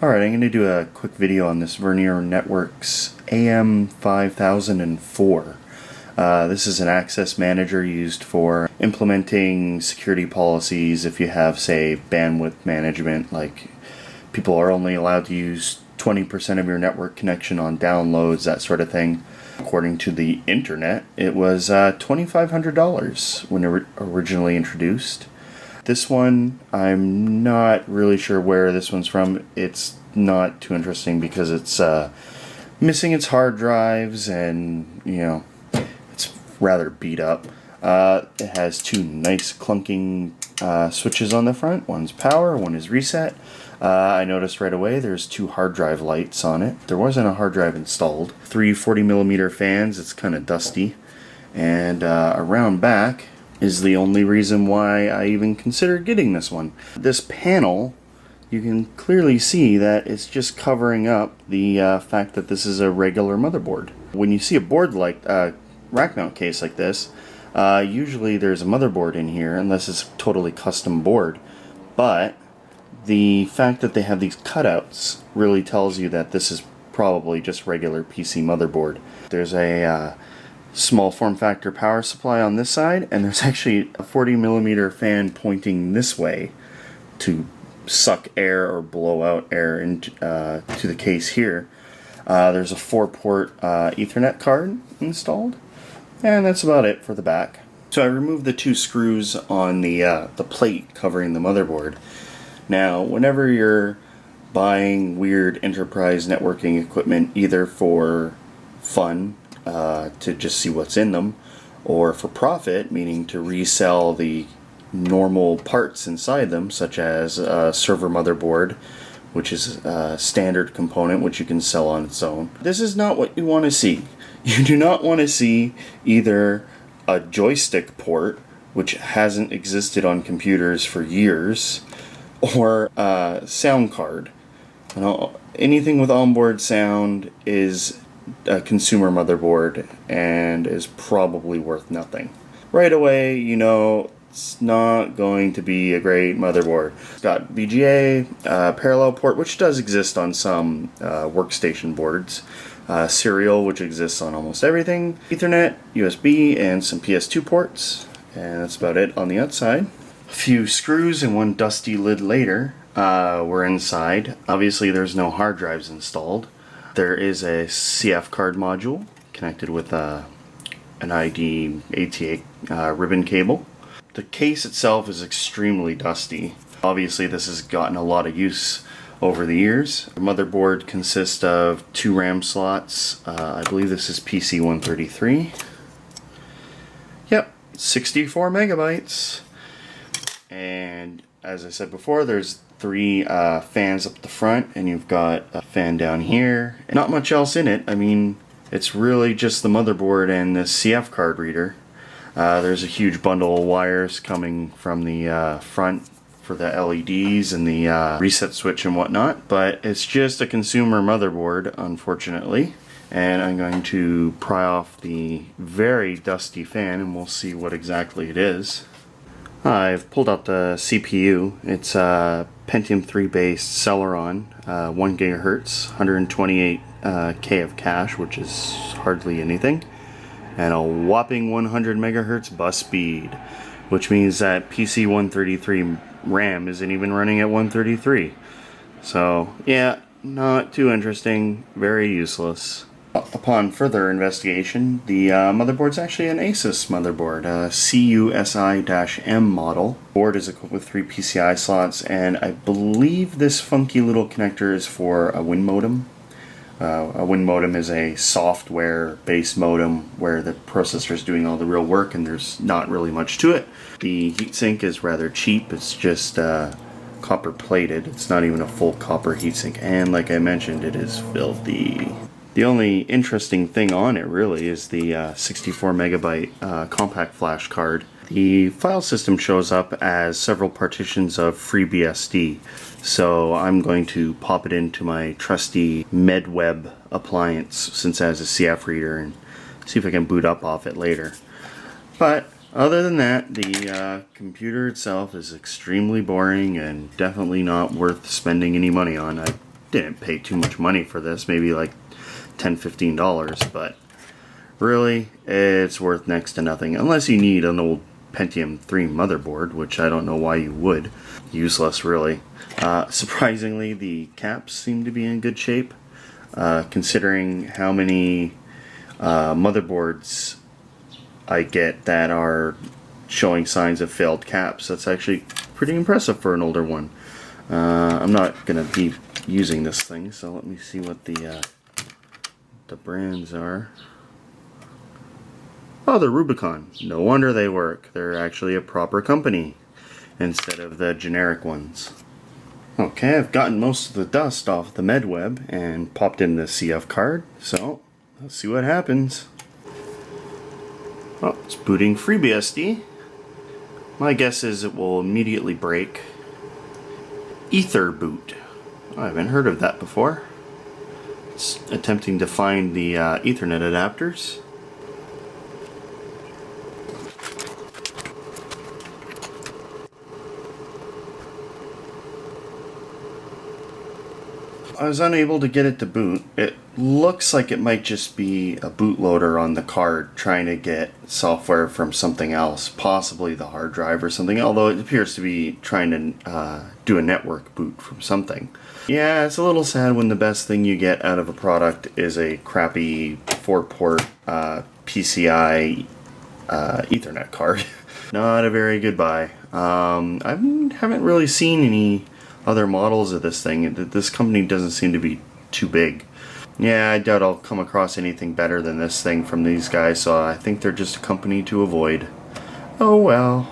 Alright, I'm going to do a quick video on this Vernier Networks AM 5004. This is an access manager used for implementing security policies if you have, say, bandwidth management, like people are only allowed to use 20% of your network connection on downloads, that sort of thing. According to the internet, it was $2,500 when originally introduced. This one, I'm not really sure where this one's from. It's not too interesting because it's missing its hard drives and, it's rather beat up. It has two nice clunking switches on the front. One's power, one is reset. I noticed right away there's two hard drive lights on it. There wasn't a hard drive installed. Three 40mm fans, it's kind of dusty. And around back is the only reason why I even considered getting this one. This panel, you can clearly see that it's just covering up the fact that this is a regular motherboard. When you see a board like rack mount case like this, usually there's a motherboard in here unless it's a totally custom board. But the fact that they have these cutouts really tells you that this is probably just regular PC motherboard. There's a small form factor power supply on this side, and there's actually a 40mm fan pointing this way to suck air or blow out air into to the case here. There's a 4-port Ethernet card installed, and that's about it for the back. So I removed the two screws on the plate covering the motherboard. Now, whenever you're buying weird enterprise networking equipment, either for fun, to just see what's in them, or for profit, meaning to resell the normal parts inside them, such as a server motherboard, which is a standard component which you can sell on its own. This is not what you want to see. You do not want to see either a joystick port, which hasn't existed on computers for years, or a sound card. Anything with onboard sound is a consumer motherboard and is probably worth nothing. Right away, it's not going to be a great motherboard. It's got VGA, parallel port, which does exist on some workstation boards, serial, which exists on almost everything, Ethernet, USB, and some PS2 ports, and that's about it on the outside. A few screws and one dusty lid later, we're inside. Obviously there's no hard drives installed. There is a CF card module connected with an ID ATA ribbon cable. The case itself is extremely dusty. Obviously this has gotten a lot of use over the years. The motherboard consists of 2 RAM slots. I believe this is PC133. Yep, 64 megabytes. And as I said before, there's 3 fans up the front, and you've got a fan down here. Not much else in it. I mean, it's really just the motherboard and the CF card reader. There's a huge bundle of wires coming from the front for the LEDs and the reset switch and whatnot, but it's just a consumer motherboard, unfortunately. And I'm going to pry off the very dusty fan and we'll see what exactly it is. I've pulled out the CPU. It's a Pentium 3 based Celeron, 1 GHz, 128K of cache, which is hardly anything, and a whopping 100 MHz bus speed, which means that PC133 RAM isn't even running at 133. So yeah, not too interesting, very useless. Upon further investigation, the motherboard's actually an Asus motherboard, a CUSI-M model. Board is equipped with 3 PCI slots, and I believe this funky little connector is for a Win modem. A Win modem is a software-based modem where the processor is doing all the real work and there's not really much to it. The heatsink is rather cheap. It's just copper plated. It's not even a full copper heatsink, and like I mentioned, it is filthy. The only interesting thing on it really is the 64 megabyte compact flash card. The file system shows up as several partitions of FreeBSD, so I'm going to pop it into my trusty MedWeb appliance since it has a CF reader and see if I can boot up off it later. But other than that, the computer itself is extremely boring and definitely not worth spending any money on. I didn't pay too much money for this, maybe like $10–15, but really, it's worth next to nothing, unless you need an old Pentium 3 motherboard, which I don't know why you would. Useless, really. Surprisingly, the caps seem to be in good shape, considering how many motherboards I get that are showing signs of failed caps. That's actually pretty impressive for an older one. I'm not going to be using this thing, so let me see what the brands are. Oh, they're Rubicon. No wonder they work. They're actually a proper company instead of the generic ones. Okay, I've gotten most of the dust off the MedWeb and popped in the CF card, so let's see what happens. Oh, it's booting FreeBSD. My guess is it will immediately break. Ether boot. I haven't heard of that before. It's attempting to find the Ethernet adapters. I was unable to get it to boot. It looks like it might just be a bootloader on the card trying to get software from something else, possibly the hard drive or something, although it appears to be trying to do a network boot from something. Yeah, it's a little sad when the best thing you get out of a product is a crappy 4-port PCI Ethernet card. Not a very good buy. I haven't really seen any other models of this thing. This company doesn't seem to be too big. Yeah, I doubt I'll come across anything better than this thing from these guys, so I think they're just a company to avoid. Oh well.